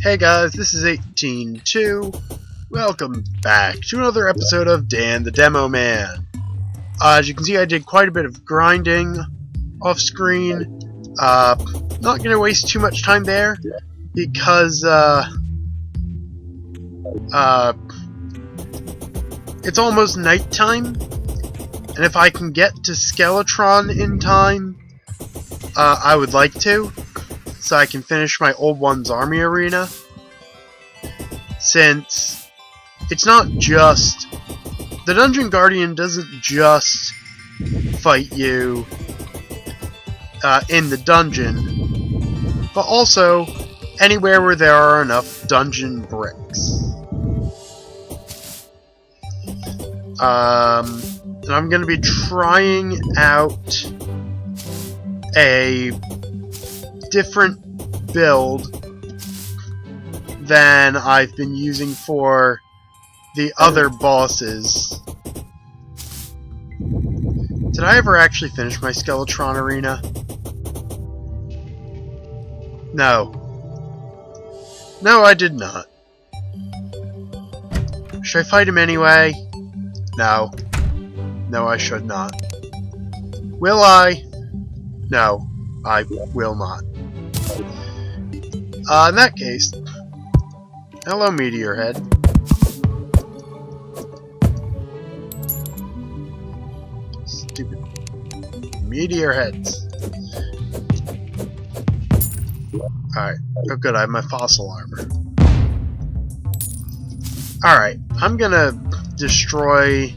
Hey guys, this is 182. Welcome back to another episode of Dan the Demo Man. As you can see, I did quite a bit of grinding off screen. Not gonna waste too much time there because it's almost nighttime, and if I can get to Skeletron in time, I would like to, so I can finish my old one's army arena. Since it's not just the Dungeon Guardian doesn't just fight you in the dungeon, but also anywhere where there are enough dungeon bricks. And I'm going to be trying out a different build than I've been using for the other bosses. Did I ever actually finish my Skeletron arena? No. No, I did not. Should I fight him anyway? No. No, I should not. Will I? No, I will not. In that case, hello, Meteor Head. Stupid Meteor Heads. Alright. Oh good, I have my fossil armor. Alright, I'm gonna destroy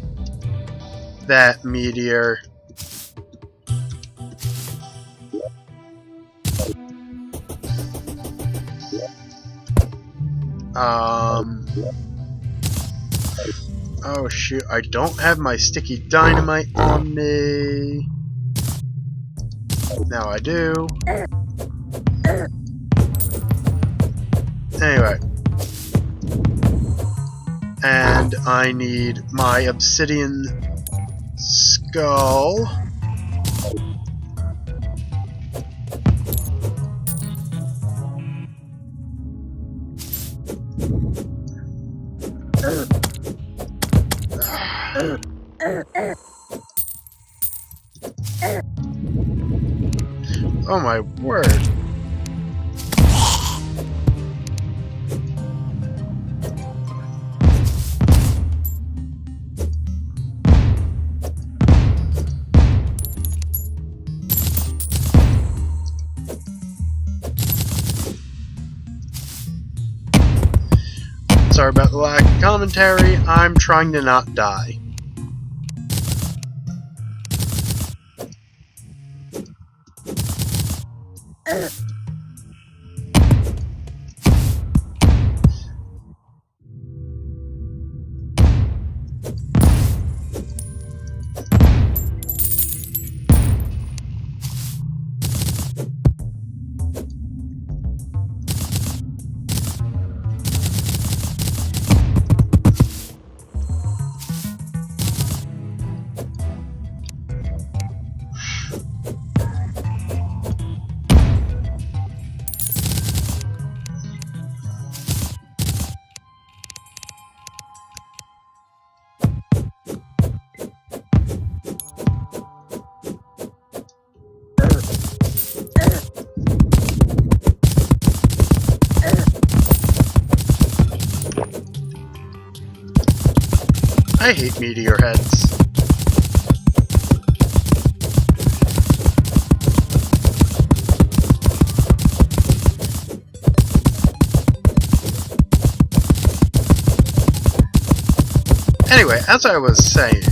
that meteor. Oh shoot, I don't have my sticky dynamite on me. Now I do. Anyway. And I need my obsidian skull. Oh my word. Sorry about the lack of commentary. I'm trying to not die. I hate meteor heads. Anyway, as I was saying,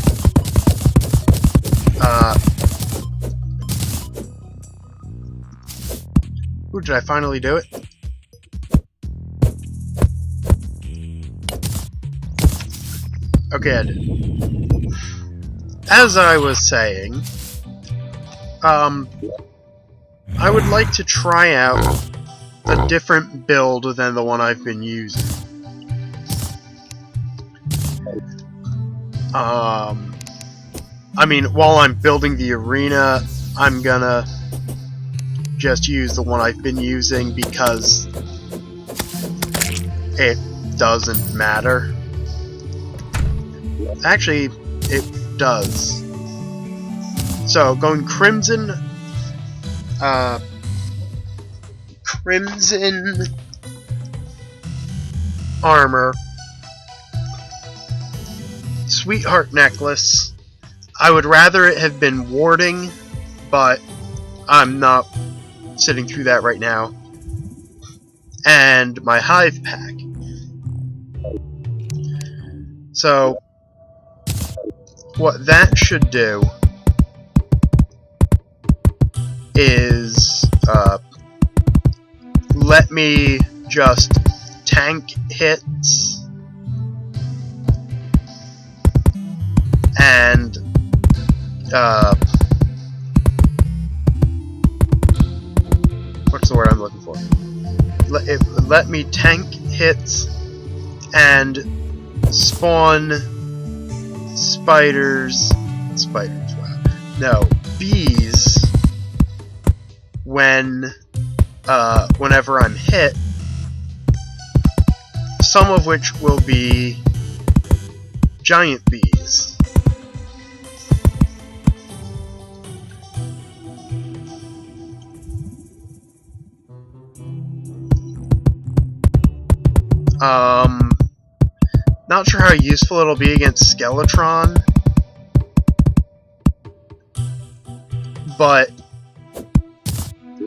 ooh, did I finally do it? Okay, I did. As I was saying, I would like to try out a different build than the one I've been using. I mean, while I'm building the arena, I'm gonna just use the one I've been using because it doesn't matter. Actually, it does. So, going Crimson, Crimson Armor, Sweetheart Necklace. I would rather it have been Warding, but I'm not sitting through that right now. And my Hive Pack. So, what that should do is let me just tank hits and what's the word I'm looking for? Let me tank hits and spawn spiders, wow. No, bees whenever I'm hit, some of which will be giant bees. Not sure how useful it'll be against Skeletron, but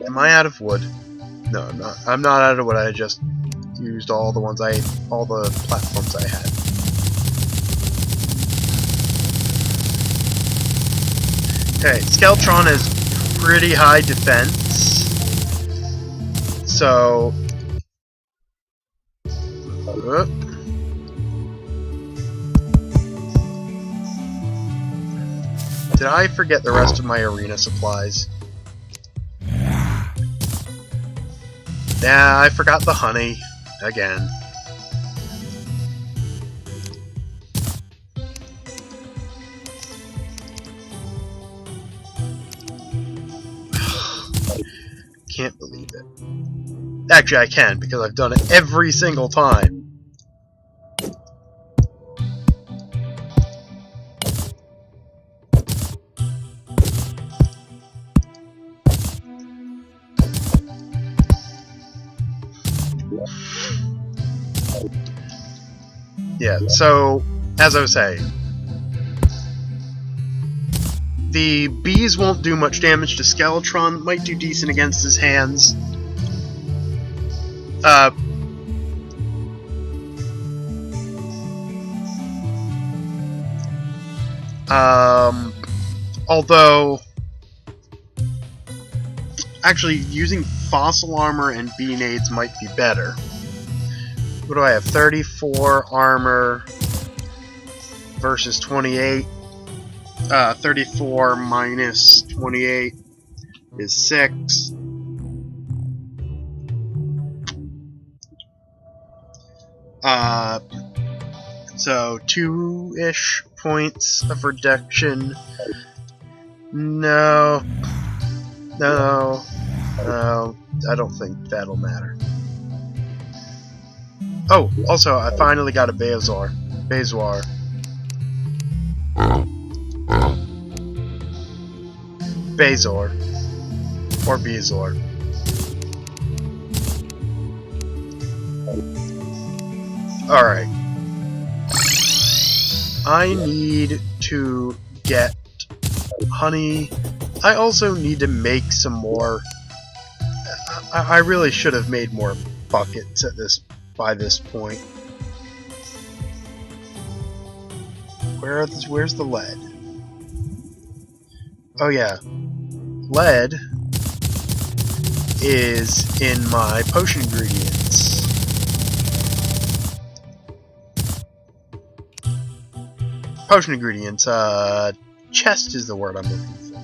am I out of wood? No, I'm not. I'm not out of wood. I just used all the platforms I had. Okay, Skeletron has pretty high defense, so. Did I forget the rest of my arena supplies? Yeah, I forgot the honey again. Can't believe it. Actually, I can, because I've done it every single time. Yeah, so, as I was saying, the bees won't do much damage to Skeletron, might do decent against his hands. Although, actually, using Fossil Armor and Bee Nades might be better. What do I have? 34 armor versus 28. 34 minus 28 is 6. So 2-ish points of reduction. No, I don't think that'll matter. Oh, also, I finally got a Bezoar. Or Bezoar. Alright. I need to get honey. I also need to make some more. I really should have made more buckets by this point. Where's the lead? Oh yeah. Lead is in my potion ingredients. Potion ingredients, chest is the word I'm looking for.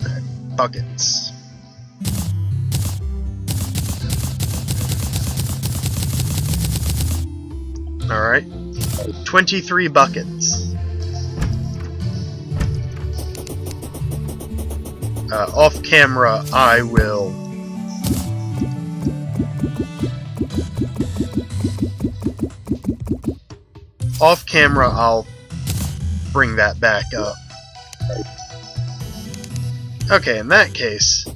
Okay, buckets. Alright. 23 buckets. Off camera, I will Off camera, I'll bring that back up. Okay, in that case,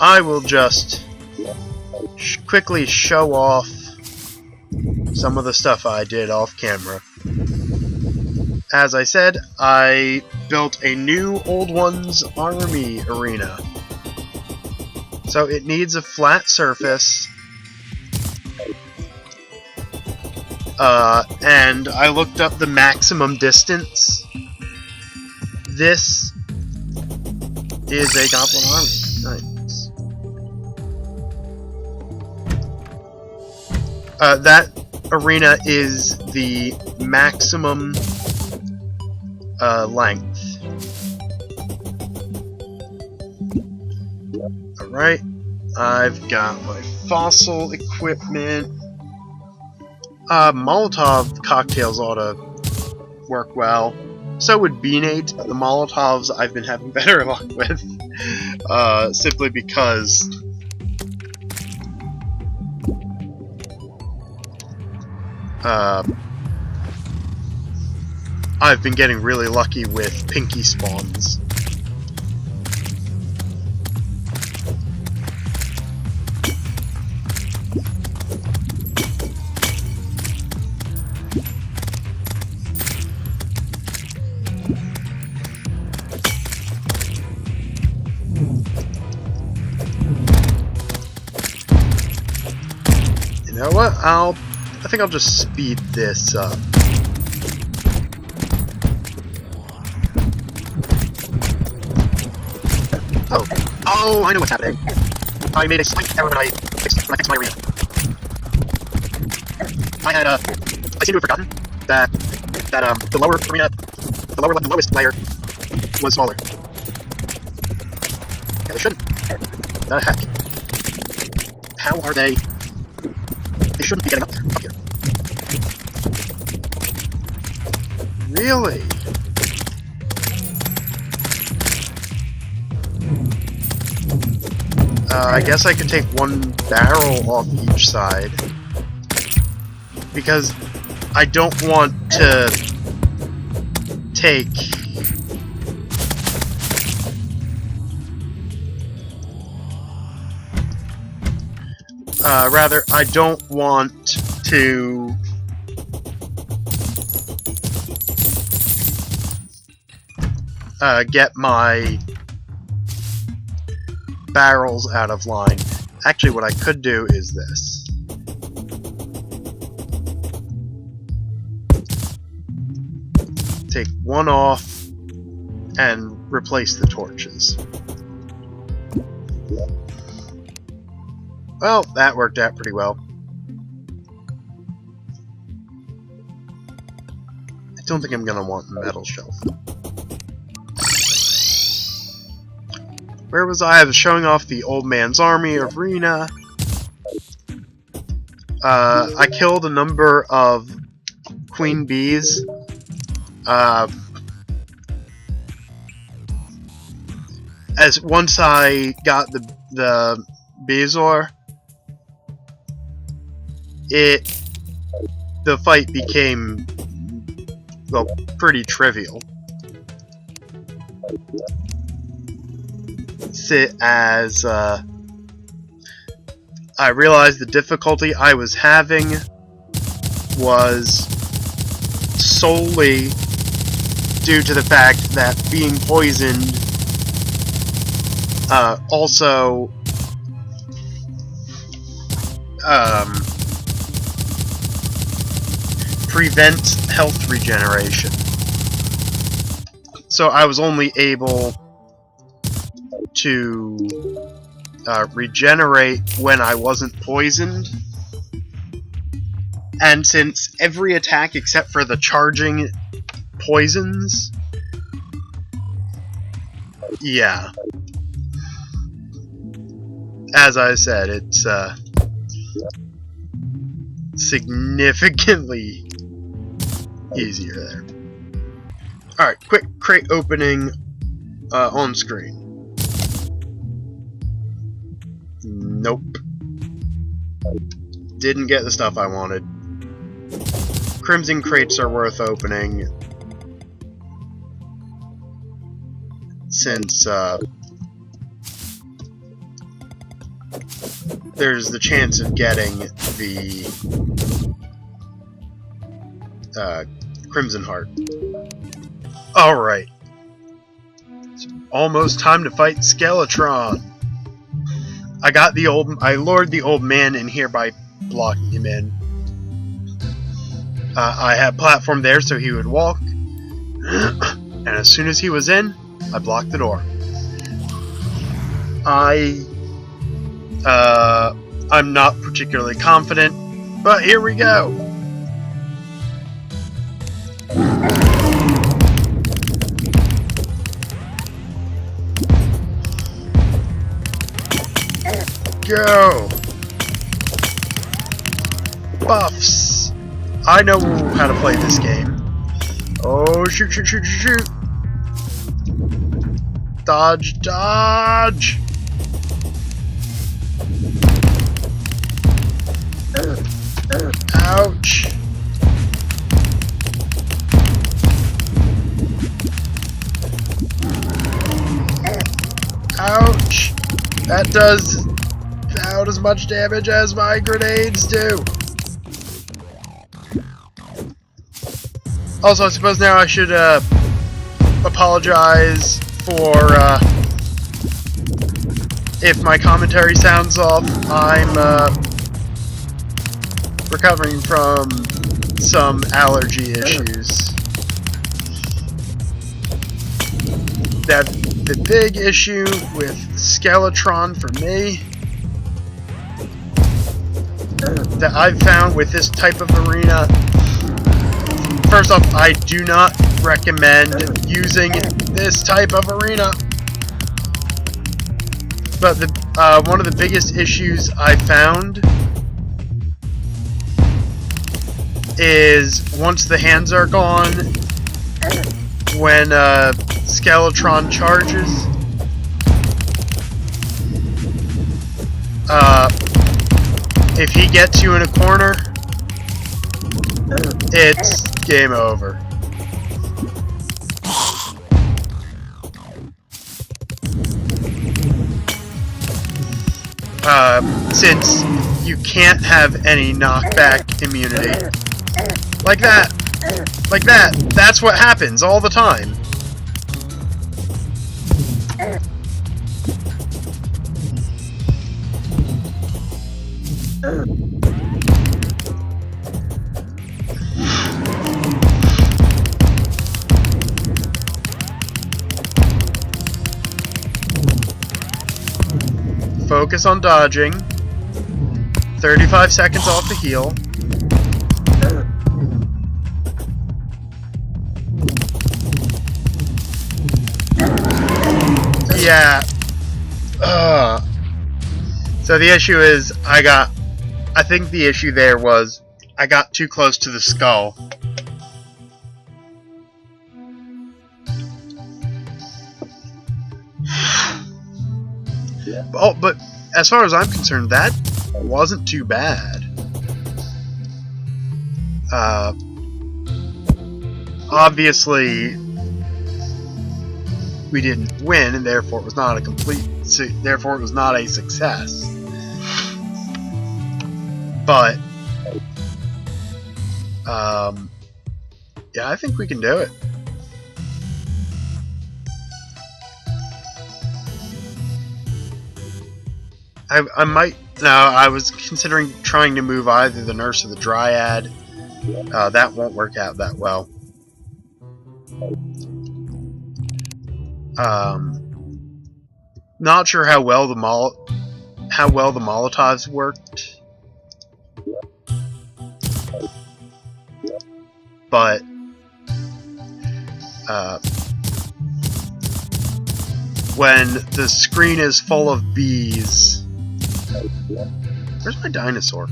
I will just quickly show off some of the stuff I did off camera. As I said, I built a new Old Ones Army arena. So it needs a flat surface. And I looked up the maximum distance. This is a Goblin Army. Nice. That arena is the maximum length. Alright, I've got my fossil equipment. Molotov cocktails ought to work well. So would Beanate, but the Molotovs I've been having better luck with. Simply because I've been getting really lucky with pinky spawns. You know what? I think I'll just speed this up. Oh, I know what's happening. I made a slight error when I fixed my arena. I seem to have forgotten that the lower arena, the lowest layer was smaller. Yeah, they shouldn't. The heck? How are they? They shouldn't be getting up here. Really? I guess I could take one barrel off each side. Because I don't want to take... rather, I don't want to... get my barrels out of line. Actually, what I could do is this. Take one off and replace the torches. Well, that worked out pretty well. I don't think I'm gonna want the metal shelf. Where was I? I was showing off the Old Man's Army arena. I killed a number of queen bees. As once I got the Bezoar, the fight became, well, pretty trivial. As I realized the difficulty I was having was solely due to the fact that being poisoned also prevents health regeneration. So I was only able to regenerate when I wasn't poisoned. And since every attack except for the charging poisons, yeah. As I said, it's significantly easier there. Alright, quick crate opening on screen. Nope. Didn't get the stuff I wanted. Crimson crates are worth opening, since there's the chance of getting the Crimson Heart. Alright. It's almost time to fight Skeletron. I lured the old man in here by blocking him in. I had a platform there so he would walk, and as soon as he was in, I blocked the door. I'm not particularly confident, but here we go. Go! Buffs! I know how to play this game. Oh, shoot, shoot, shoot, shoot, shoot! Dodge, dodge! Ouch! Ouch! That does about as much damage as my grenades do. Also, I suppose now I should apologize for if my commentary sounds off. I'm recovering from some allergy issues. The big issue with Skeletron for me that I've found with this type of arena, first off, I do not recommend using this type of arena. But one of the biggest issues I found is once the hands are gone, when Skeletron charges, if he gets you in a corner, it's game over. Since you can't have any knockback immunity. Like that. Like that. That's what happens all the time. Focus on dodging. 35 seconds off the heal. Yeah. So the issue is, I think the issue there was, I got too close to the skull. Oh, but as far as I'm concerned, that wasn't too bad. Obviously, we didn't win, and therefore it was not a success. But yeah, I think we can do it. I might. No, I was considering trying to move either the Nurse or the Dryad. That won't work out that well. Not sure how well the Molotovs worked, but when the screen is full of bees. Where's my dinosaur?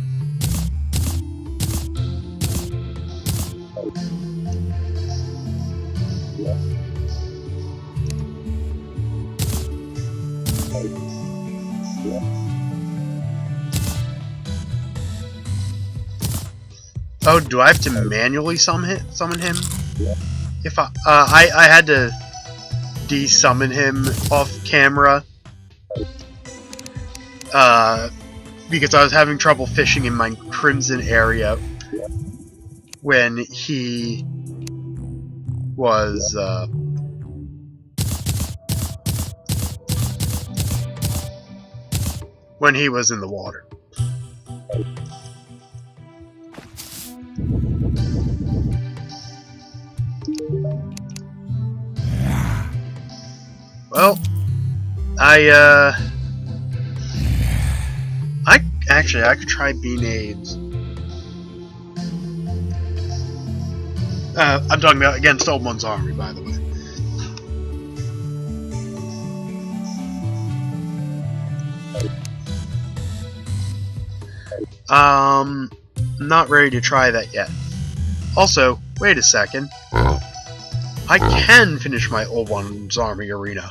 Oh, do I have to manually summon him? If I had to de-summon him off camera. Because I was having trouble fishing in my Crimson area when he was, in the water. Well, I could try B-Nades. I'm talking about against Old One's army, by the way. Not ready to try that yet. Also, wait a second. I can finish my Old One's army arena.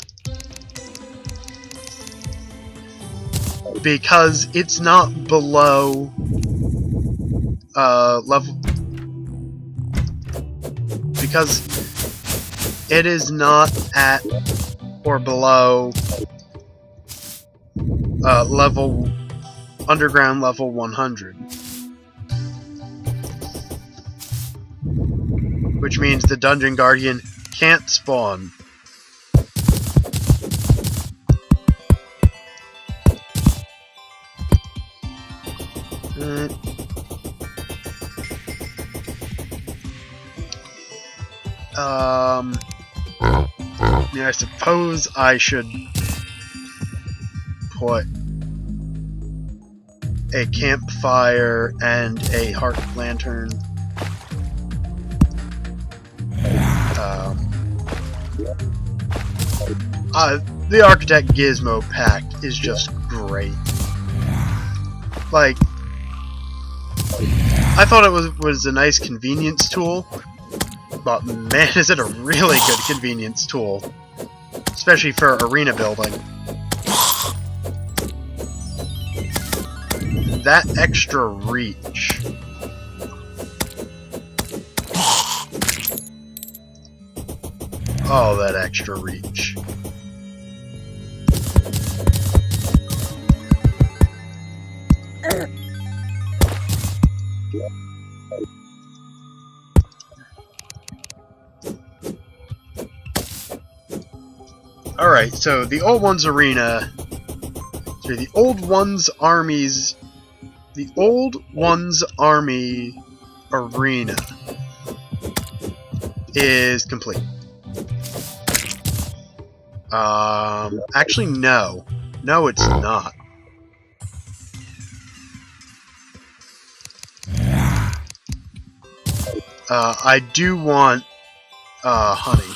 Because it's not below level. Because it is not at or below underground level 100. Which means the Dungeon Guardian can't spawn. Yeah, I suppose I should put a campfire and a heart lantern. The Architect Gizmo Pact is just great. Like, I thought it was a nice convenience tool, but man, is it a really good convenience tool, especially for arena building. That extra reach. Oh, that extra reach. Alright, so the Old One's Arena. Sorry, the Old One's Armies. The Old One's Army Arena is complete. Actually, no. No, it's not. I do want, honey.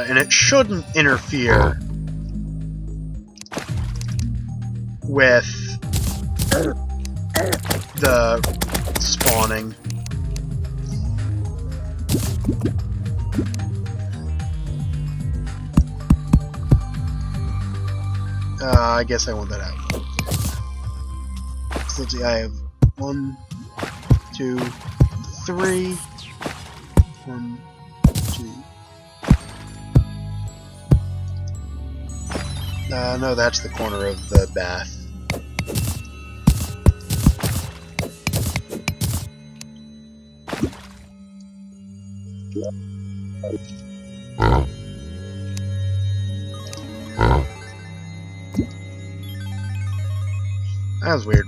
And it shouldn't interfere with the spawning. I guess I want that out. So let's see, I have 1, 2, 3. 1, 2. No, that's the corner of the bath. That was weird.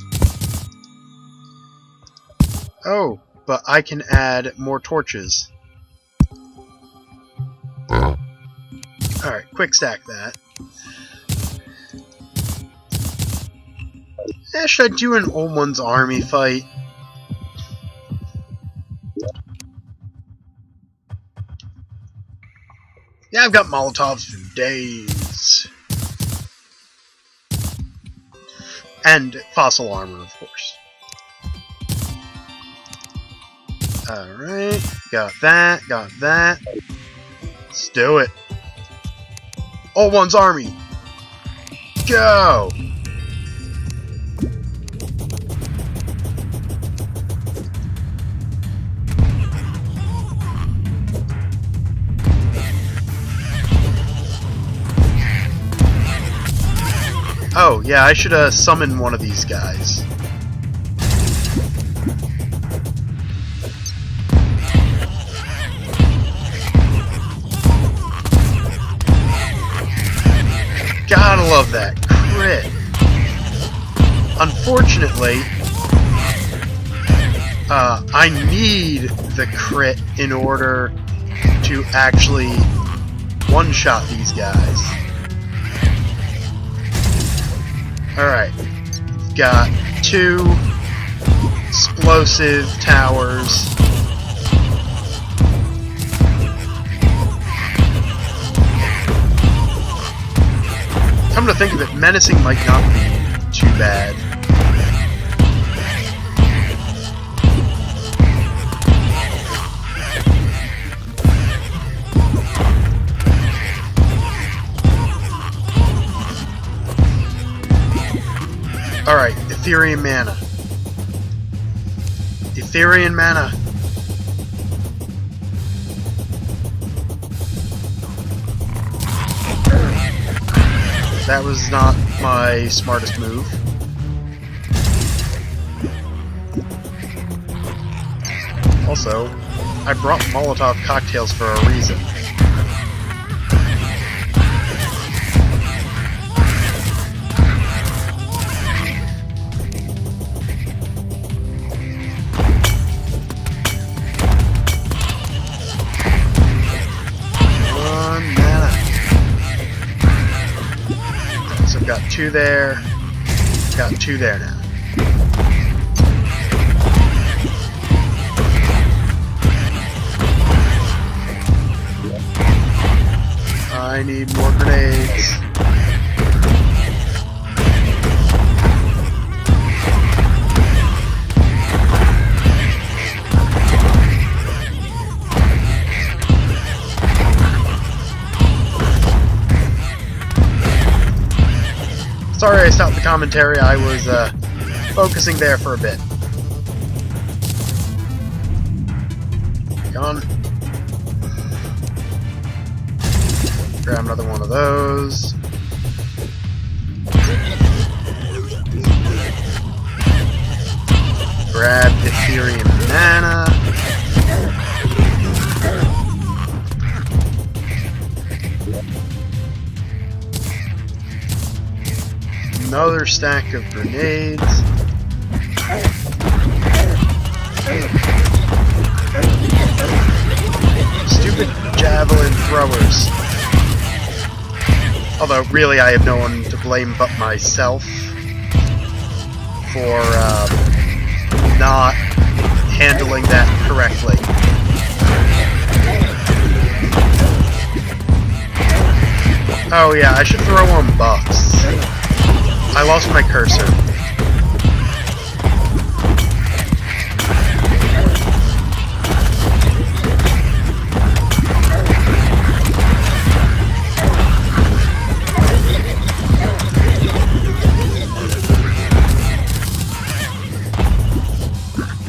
Oh, but I can add more torches. Alright, quick stack that. Should I do an Old One's Army fight? Yeah, I've got Molotovs for days. And fossil armor, of course. Alright, got that, got that. Let's do it. All one's army. Go! Oh, yeah, I should summon one of these guys. Gotta love that crit. Unfortunately, I need the crit in order to actually one-shot these guys. Alright, got 2 explosive towers. Come to think of it, menacing might not be too bad. Alright, Ethereum mana. Ethereum mana. That was not my smartest move. Also, I brought Molotov cocktails for a reason. Got 2 there. Got 2 there now. I need more grenades. Sorry I stopped the commentary, I was focusing there for a bit. Gone. Grab another one of those. Grab Ethereum mana. Another stack of grenades. Stupid javelin throwers. Although, really, I have no one to blame but myself for not handling that correctly. Oh yeah, I should throw on buffs. I lost my cursor.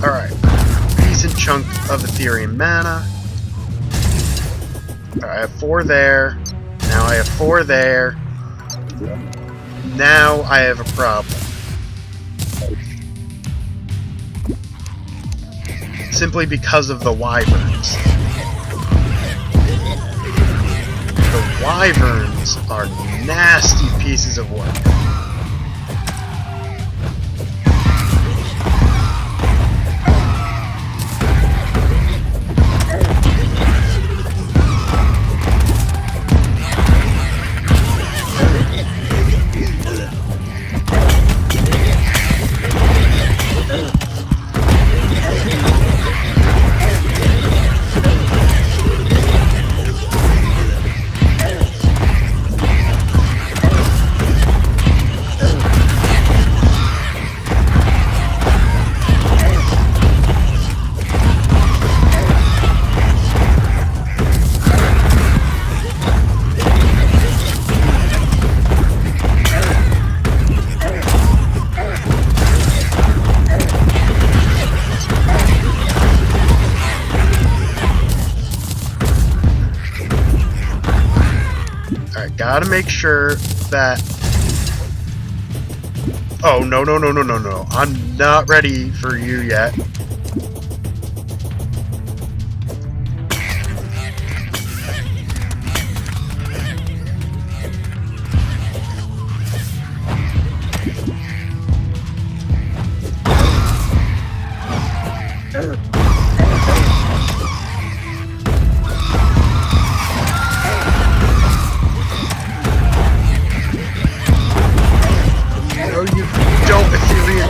Alright. Decent chunk of Ethereum mana. Alright, I have 4 there. Now I have 4 there. Now I have a problem. Simply because of the wyverns. The wyverns are nasty pieces of work. gotta make sure that... Oh, no, no, no, no, no, no. I'm not ready for you yet. No, you don't, Ethereum.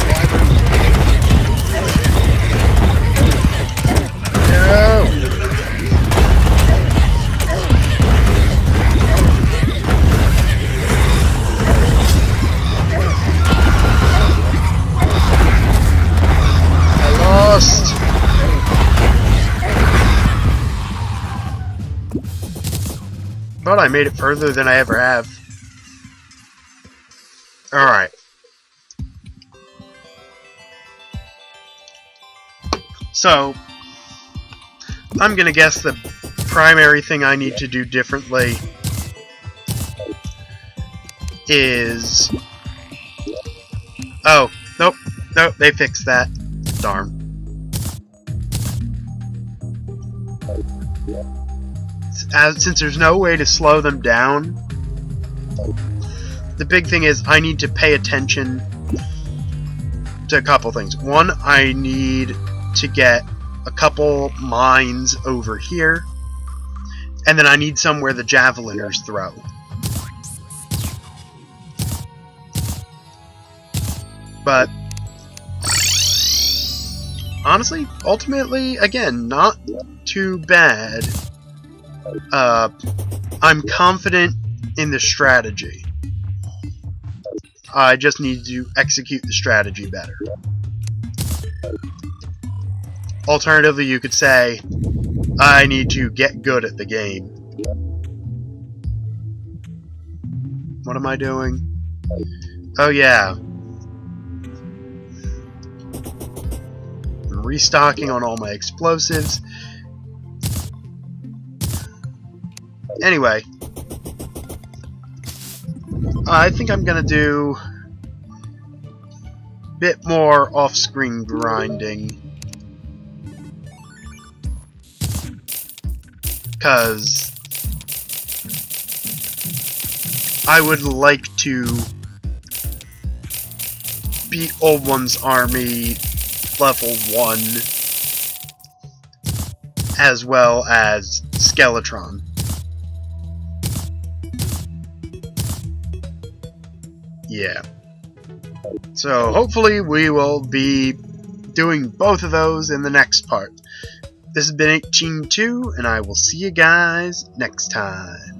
No! I lost! But I made it further than I ever have. Alright. So, I'm gonna guess the primary thing I need to do differently is... Oh, nope, nope, they fixed that. Darn. Since there's no way to slow them down, the big thing is I need to pay attention to a couple things. One, I need to get a couple mines over here, and then I need somewhere the javeliners throw. But honestly, ultimately, again, not too bad. I'm confident in the strategy. I just need to execute the strategy better. Alternatively, you could say, I need to get good at the game. What am I doing? Oh yeah. I'm restocking on all my explosives. Anyway, I think I'm gonna do a bit more off-screen grinding, because I would like to beat Old One's army level 1, as well as Skeletron. Yeah. So hopefully we will be doing both of those in the next part. This has been 18-2, and I will see you guys next time.